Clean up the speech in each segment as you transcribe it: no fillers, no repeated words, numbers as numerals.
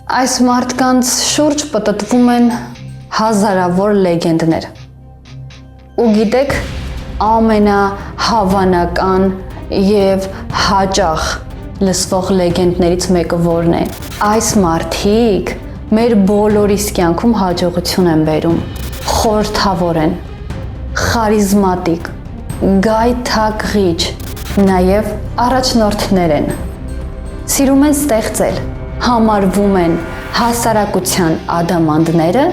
Այս մարդկանց շուրջ պտտվում են հազարավոր լեգենդներ։ Ու գիտեք, ամենահավանական եւ հաճախ լսվող լեգենդներից մեկը որն է։ Այս մարդիկ մեր բոլորիս կյանքում հաջողություն են բերում, խորհրդավոր են, խարիզմատիկ, գայթակղիչ, նաև առաջնորդներ են։ Սիրում են ստեղծել, համարվում են հասարակության ադամանդները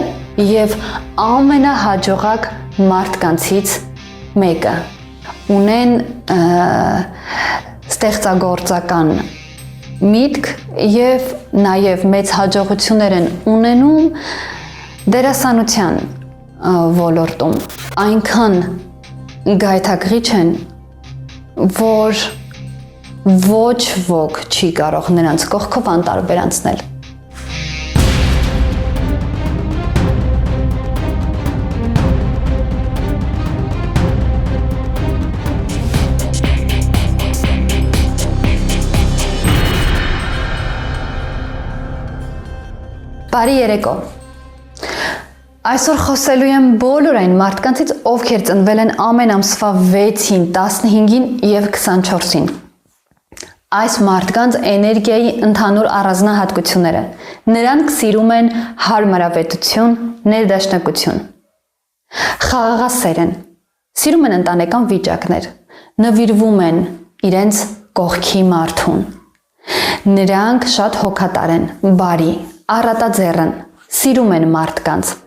եւ ամենահաջողակ մարդկանցից մեկը։ Ունեն ստեղծագործական միտք եւ նաեւ մեծ հաջողություններ են ունենում դերասանության ոլորտում։ Այնքան գայթակղիչ են, որ ոչ ոք չի կարող նրանց կողքով անտարբեր անցնել։ Բարի երեկո։ Այսօր խոսելու եմ բոլոր այն մարդկանցից, ովքեր ծնվել են ամեն ամսվա 6-ին, 15-ին եւ 24-ին։ Այս մարդկանց էներգիայի ընդհանուր առանձնահատկությունները։ Նրանք սիրում են հարմարավետություն, ներդաշնակություն։ Խաղաղասեր են, սիրում են ընտանեկան վիճակներ, նվիրվում են իրենց կողքի մարդուն։ Նրանք շատ հոգատար են, բարի, առատաձեռն են, սիրում են մարդկանց,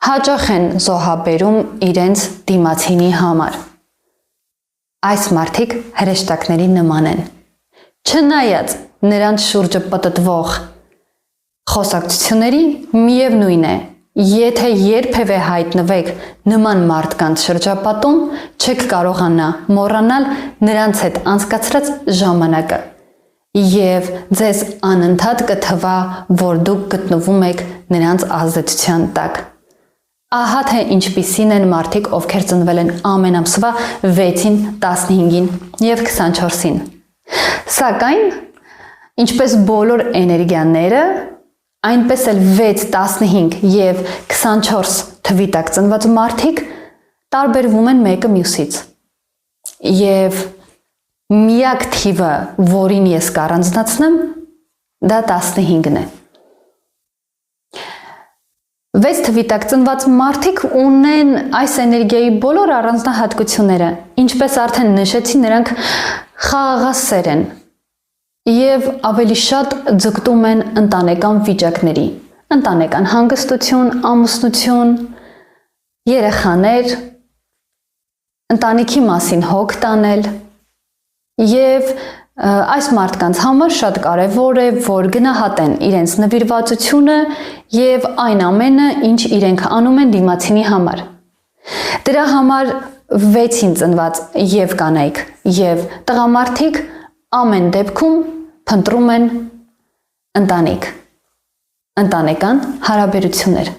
հաճախ են զոհաբերում իրենց դիմացինի համար։ Այս մարդիկ հրեշտակների նման են։ Չնայած նրանց շուրջը պտտվող խոսակցությունների, միևնույն է, եթե երբևէ հայտնվեք նման մարդկանց շրջապատում, չեք կարողանա մոռանալ նրանց հետ անցկացրած ժամանակը եւ ձեզ անընդհատ կթվա, որ դուք գտնվում եք նրանց ազդեցության տակ։ Ահա թե ինչպիսին են մարդիկ, ովքեր ծնվել են ամեն ամսվա 6-ին, 15-ին եւ 24-ին։ Սակայն, ինչպես բոլոր էներգիաները, այնպես էլ 6, 15 եւ 24 թվի տակ ծնված մարդիկ տարբերվում են մեկը մյուսից։ Եվ միակ թիվը, որին ես կառանձնացնեմ, դա 15-ն է։ 6 թվի տակ ծնված մարդիկ ունեն այս էներգիայի բոլոր առանձնահատկությունները, ինչպես արդեն նշեցի, նրանք խաղաղասեր են եւ ավելի շատ ձգտում են ընտանեկան վիճակների, ընտանեկան հանգստություն, ամուսնություն, երեխաներ, ընտանիքի մասին հոգ տանել եւ այս մարդկանց համար շատ կարևոր է, որ գնահատեն իրենց նվիրվածությունը եւ այն ամենը, ինչ իրենք անում են դիմացինի համար։ Դրա համար 6-ին ծնված եւ կանայք եւ տղամարդիկ ամեն դեպքում փնտրում են ընտանիք, ընտանեկան հարաբերություններ։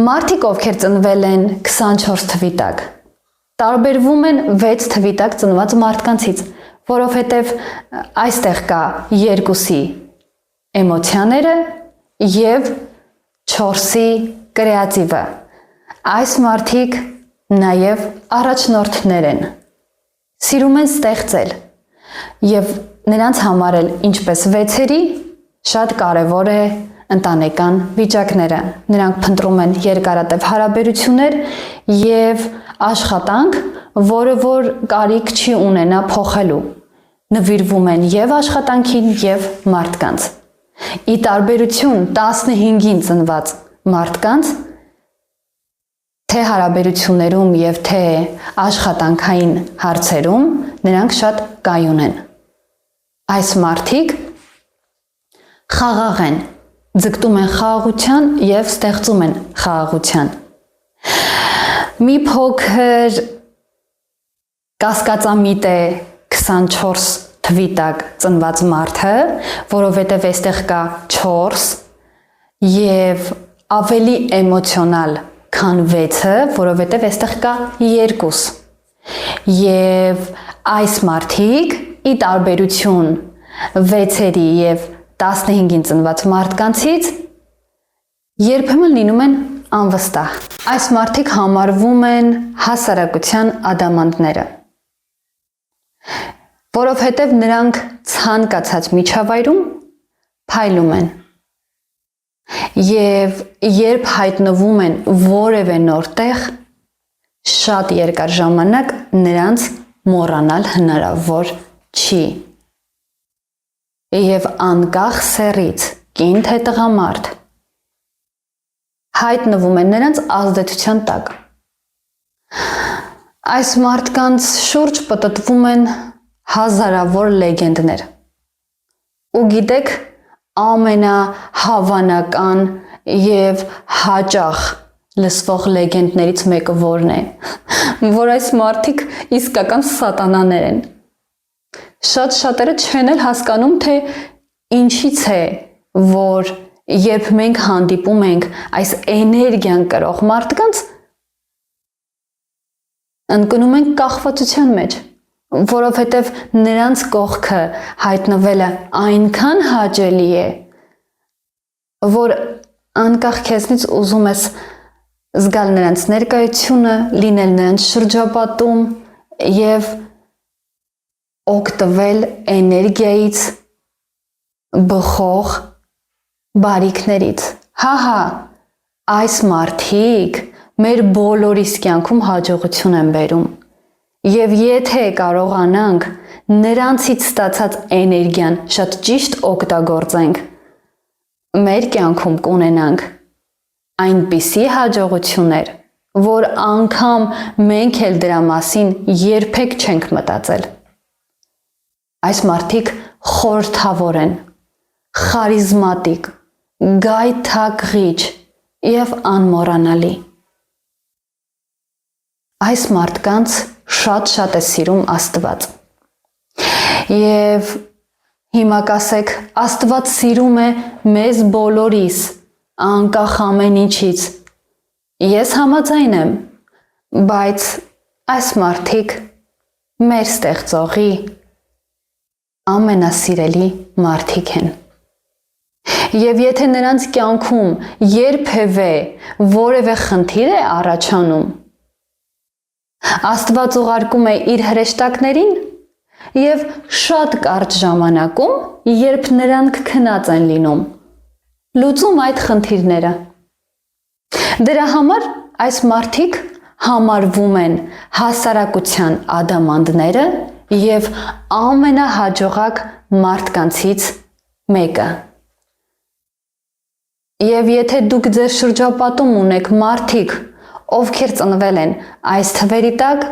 Մարդիկ, ովքեր ծնվել են 24 թվի տակ, տարբերվում են 6 թվի տակ ծնված մարդկանցից, որովհետև այստեղ կա 2-ի էմոցիաները եւ 4-ի կրեատիվը։ Այս մարդիկ նաեւ առաջնորդներ են, սիրում են ստեղծել եւ նրանց համար էլ ինչպես 6-երի շատ կարեւոր է ընտանեկան վիճակները։ Նրանք փնտրում են երկարատև հարաբերություններ եւ աշխատանք, որը որ կարիք չի ունենա փոխելու։ Նվիրվում են եւ աշխատանքին եւ մարդկանց։ Ի տարբերություն 15-ին ծնված մարդկանց, թե հարաբերություններում եւ թե աշխատանքային հարցերում նրանք շատ կայուն են։ Այս մարդիկ խաղաղ են, ձգտում են խաղաղության եւ ստեղծում են խաղաղության։ Մի փոքր կասկածամիտ է 24 թվի տակ ծնված մարդը, որովհետև այստեղ կա 4 եւ ավելի էմոցիոնալ, քան 6-ը, որովհետև այստեղ կա 2։ Եվ այս մարդիկ ի տարբերություն 6-երի եւ 15-ին ծնված մարդկանցից երբեմն լինում են անվստահ։ Այս մարդիկ համարվում են հասարակության ադամանդները, որովհետև նրանք ցանկացած միջավայրում փայլում են և երբ հայտնվում են որևէ նոր տեղ, շատ երկար ժամանակ նրանց մոռանալ հնարավոր չի։ Եվ անկախ սեռից, կին թե տղամարդ, հայտնվում են նրանց ազդեցության տակ։ Այս մարդկանց շուրջ պտտվում են հազարավոր լեգենդներ։ Ու գիտեք, ամենահավանական և հաճախ լսվող լեգենդներից մեկը որն է, որ այս մարդիկ իսկական սատանաներ են։ Շատ-շատերը չեն էլ հասկանում, թե ինչից է, որ երբ մենք հանդիպում ենք այս էներգիան կրող մարդկանց, ընկնում ենք կախվածության մեջ, որովհետև նրանց կողքը հայտնվելը այնքան հաճելի է, որ անկախ քեզնից ուզում ես զգալ նրանց ներկայությունը, լինել նրանց շրջապատում և օգտվել էներգիայից բխող բարիքներից։ Հա, այս մարդիկ մեր բոլորիս կյանքում հաջողություն են բերում։ Եվ եթե կարողանանք նրանցից ստացած էներգիան շատ ճիշտ օգտագործենք, մեր կյանքում կունենանք այնպիսի հաջողություններ, որ անգամ մենք էլ դրա մասին երբեք չենք մտածել։ Այս մարդիկ խորհրդավոր են, խարիզմատիկ, գայթակղիչ և անմոռանալի։ Այս մարդկանց շատ է սիրում Աստված։ Եվ հիմա կասեք, Աստված սիրում է մեզ բոլորիս, անկախ ամեն ինչից։ Ես համաձայն եմ, բայց այս մարդիկ մեր ստեղծողի ամենասիրելի մարդիկ են։ Եվ եթե նրանց կյանքում երբևէ որևէ խնդիր է առաջանում, Աստված ուղարկում է իր հրեշտակներին և շատ կարճ ժամանակում, երբ նրանք քնած են լինում, լուծում այդ խնդիրները։ Դրա համար այս մարդիկ համարվում են հասարակության ադամանդները և ամենահաջողակ մարդկանցից մեկը։ Եվ եթե դուք ձեր շրջապատում ունեք մարդիկ, ովքեր ծնվել են այս թվերի տակ,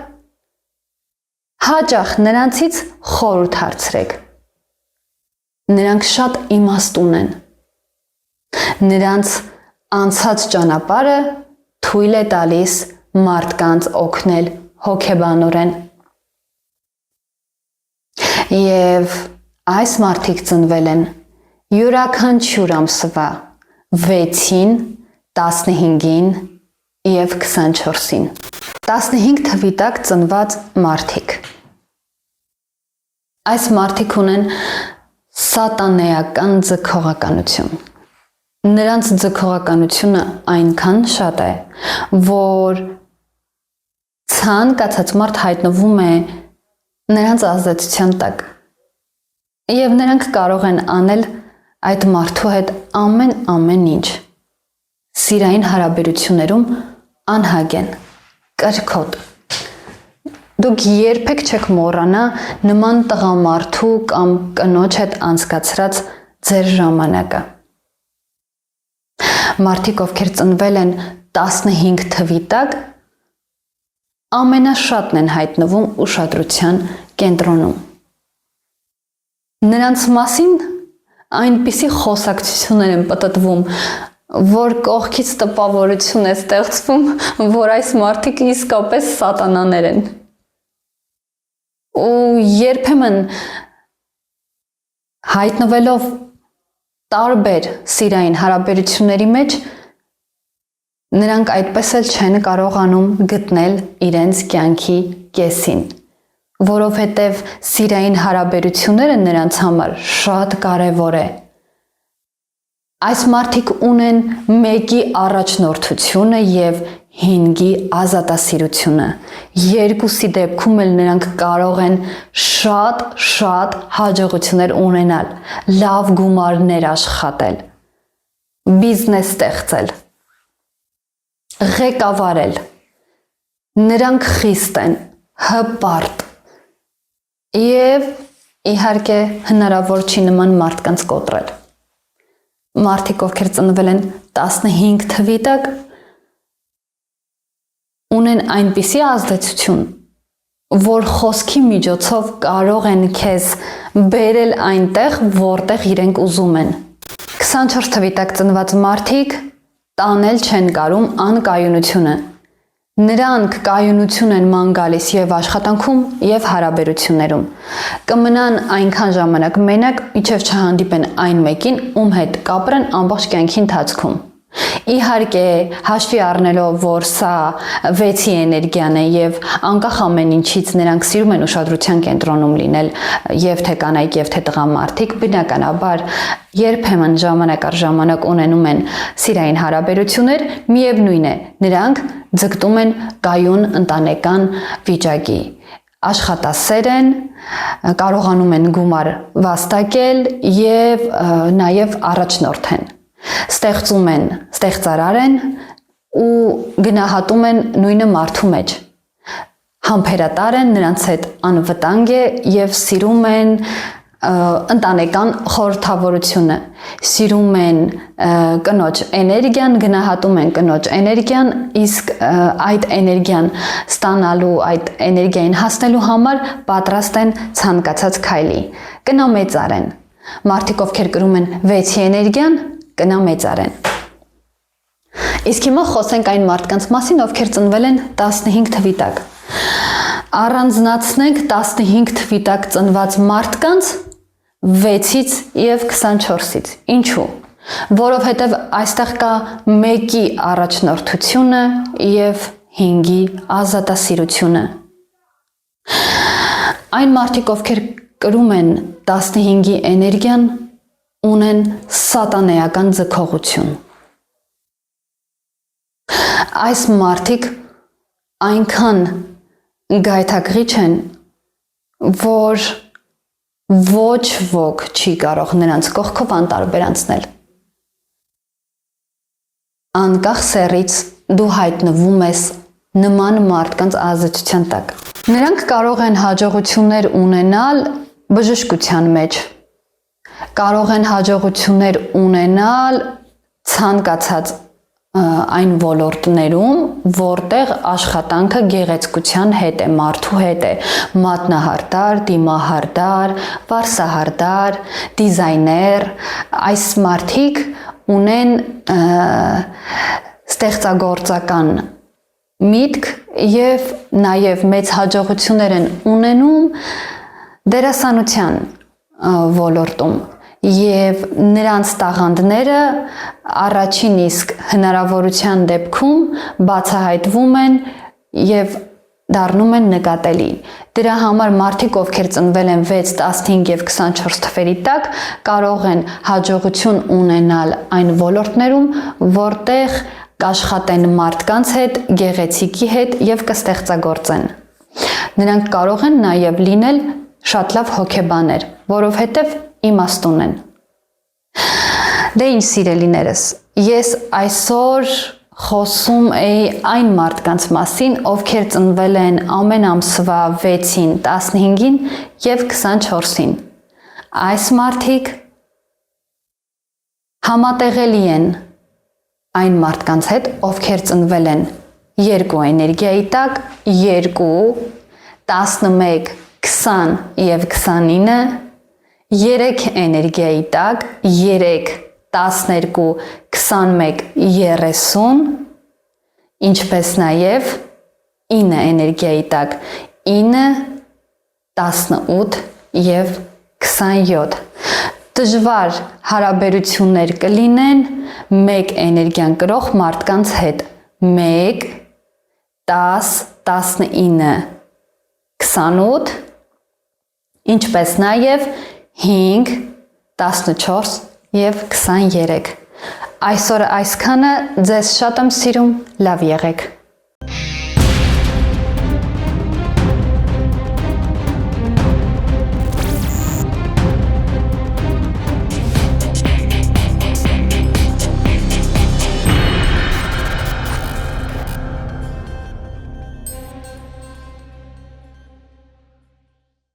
հաճախ նրանցից խորհուրդ հարցրեք։ Նրանք շատ իմաստուն են։ Նրանց անցած ճանապարհը թույլ է տալիս մարդկանց օգնել հոգեբանորեն։ Եվ այս մարդիկ ծնվել են յուրաքանչյուր ամսվա 6-ին, 15-ին և 24-ին։ 15 թվի տակ ծնված մարդիկ։ Այս մարդիկ ունեն սատանեական ձգողականություն։ Նրանց ձգողականությունը այնքան շատ է, որ ցանկացած մարդ հայտնվում է նրանց ազդեցության տակ։ Եվ նրանք կարող են անել այդ մարդու հետ ամեն ինչ։ Սիրային հարաբերություններում անհագ են, կրքոտ։ Դուք երբեք չեք մոռանա նման տղամարդու կամ կնոջ հետ անցկացրած ձեր ժամանակը։ Մարդիկ, ովքեր ծնվել են 15 թվի տակ, ամենաշատն են հայտնվում ուշադրության կենտրոնում։ Նրանց մասին այնպիսի խոսակցություններ են պտտվում, որ կողքից տպավորություն է ստեղծվում, որ այս մարդիկ իսկապես սատանաներ են։ Ու երբեմն հայտնվելով տարբեր սիրային հարաբերությունների մեջ, նրանք այդպես էլ չեն կարողանում գտնել իրենց կյանքի կեսին, որովհետև սիրային հարաբերությունները նրանց համար շատ կարևոր է, Այս մարդիկ ունեն 1-ի առաջնորդությունը եւ 5-ի ազատասիրությունը։ Երկուսի դեպքում էլ նրանք կարող են շատ հաջողություններ ունենալ, լավ գումարներ աշխատել, բիզնես ստեղծել, ղեկավարել։ Նրանք խիստ են, հպարտ եւ իհարկե հնարավոր չի նման մարդկանց կոտրել։ Մարդիկ, ովքեր ծնվել են 15 թվի տակ, ունեն այնպիսի ազդեցություն, որ խոսքի միջոցով կարող են քեզ բերել այնտեղ, որտեղ իրենք ուզում են։ 24 թվի տակ ծնված մարդիկ տանել չեն կարում անկայունությունը։ Նրանք կայունություն են ման գալիս եւ աշխատանքում եւ հարաբերություններում։ Կմնան այնքան ժամանակ մենակ, մինչեւ չհանդիպեն այն մեկին, ում հետ կապրեն ամբողջ կյանքի ընթացքում։ Իհարկե, հաշվի առնելով, որ սա 6-ի էներգիան է եւ անկախ ամեն ինչից նրանք սիրում են ուշադրության կենտրոնում լինել, եւ թե կանայք եւ թե տղամարդիկ, բնականաբար երբեմն ժամանակ առ ժամանակ ունենում են սիրային հարաբերություններ, միևնույն է, նրանք ձգտում են կայուն ընտանեկան վիճակի, աշխատասեր են, կարողանում են գումար վաստակել եւ նաեւ առաջնորդ են, ստեղծում են, ստեղծարար են ու գնահատում են նույնը մարդու մեջ, համբերատար են, նրանց հետ անվտանգ է եւ սիրում են ընտանեկան խորհրդավորությունը, սիրում են կնոջ էներգիան, գնահատում են կնոջ էներգիան, իսկ այդ էներգիան ստանալու, այդ էներգիային հասնելու համար պատրաստ են ցանկացած քայլի, կնամեծար են։ Մարդիկ, ովքեր կրում են 6-ի էներգիան, կնամեծար են։ Իսկ հիմա խոսենք այն մարդկանց մասին, ովքեր ծնվել են 15 թվի տակ։ Առանձնացնենք 15 թվի տակ ծնված մարդկանց 6-ից եւ 24-ից։ Ինչու՞։ Որովհետեւ այստեղ կա 1-ի առաջնորդությունը եւ 5-ի ազատասիրությունը։ Այն մարդիկ, ովքեր կրում են 15-ի էներգիան, ունեն սատանեական ձգողություն։ Այս մարդիկ այնքան գայթակղիչ են, որ ոչ ոք չի կարող նրանց կողքով անտարբեր անցնել։ Անկախ սեռից դու հայտնվում ես նման մարդկանց ազդեցության տակ։ Նրանք կարող են հաջողություններ ունենալ բժշկության մեջ, կարող են հաջողություններ ունենալ ցանկացած այն ոլորտներում, որտեղ աշխատանքը գեղեցկության հետ է, մարդու հետ է, մատնահարդար, դիմահարդար, վարսահարդար, դիզայներ, այս մարդիկ ունեն ստեղծագործական միտք եւ նաեւ մեծ հաջողություններ են ունենում դերասանության ոլորտում եւ նրանց տաղանդները առաջին իսկ հնարավորության դեպքում բացահայտվում են եւ դառնում են նկատելի։ Դրա համար մարդիկ, ովքեր ծնվել են 6, 15 եւ 24 թվերի տակ, կարող են հաջողություն ունենալ այն ոլորտներում, որտեղ կաշխատեն մարդկանց հետ, գեղեցիկի հետ եւ կստեղծագործեն։ Նրանք կարող են նաեւ լինել շատ լավ հոգեբաներ, որովհետեւ իմաստուն են։ Դե ինչ սիրելիներս, ես այսօր խոսում էի այն մարդկանց մասին, ովքեր ծնվել են ամեն ամսվա 6-ին, 15-ին եւ 24-ին։ Այս մարդիկ համատեղելի են այն մարդկանց հետ, ովքեր ծնվել են 2 էներգիայի տակ, 2, 11, 20 եւ 29, 3 էներգիայի տակ, 3, 12, 21, 30, ինչպես նաև 9 էներգիայի տակ, 9, 18 եւ 27։ Դժվար հարաբերություններ կլինեն 1 էներգիան կրող մարդկանց հետ, 1, 10, 19, 28, ինչպես նաև 5, 14 եւ 23։ Այսօր այսքանը, ձեզ շատ եմ սիրում, լավ եղեք։